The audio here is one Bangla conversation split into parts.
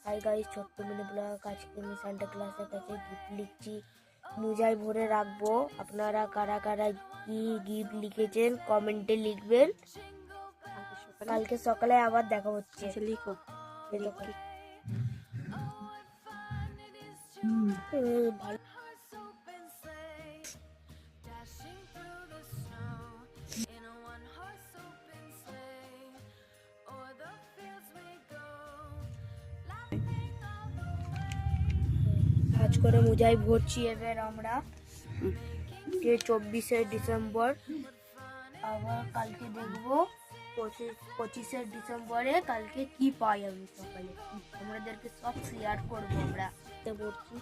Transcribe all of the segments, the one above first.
হাই গাইস, ছোট্ট মিনি ব্লগ। আজকে আমি সান্টা ক্লাসের কাছে গিফট লিখছি, মোজায় ভরে রাখবো। আপনারা কারা কারা কি গিফট লিখেছেন কমেন্টে লিখবেন। কালকে সকালে আবার দেখা হচ্ছে। লিখো ভালো। কাজ করে মোজায় ভরছি এবার আমরা। 24শে ডিসেম্বর, আবার কালকে দেখবো 25শে ডিসেম্বরে কালকে কি পাই আমি সকালে। আমাদেরকে সব শেয়ার করবো আমরা। ভরছি।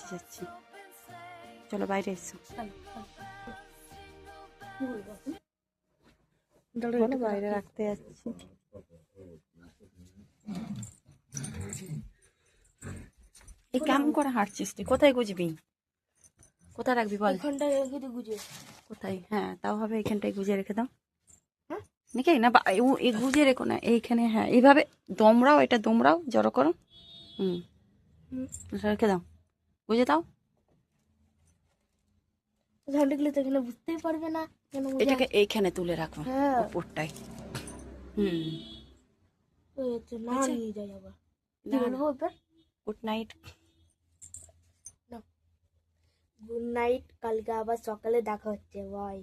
যাচ্ছি চলো বাইরে এসো। বাইরে রাখতে যাচ্ছি। এই কেমন করে হাঁটছিস তুই? কোথায় গুজবি? কোথায় রাখবি বল? এখানটায় রেখে দিই গুজে। কোথায়? হ্যাঁ তাও হবে, এখানটায় গুজে রেখে দাও নাকি না? এই গুজে রেখো না, এইখানে। হ্যাঁ এইভাবে দমড়াও, এটা দমড়াও, জড়ো করো। রেখে দাও, গুজে দাও। ঝান্ডিগুলো তো এখানে বুঝতেই পারবে না কেন। এটাকে এইখানে তুলে রাখো, হ্যাঁ উপরটায়। না নিয়ে যাই আবার। কি বলবো এবার? Good night. গুড নাইট, কালকে আবার সকালে দেখা হচ্ছে। বাই।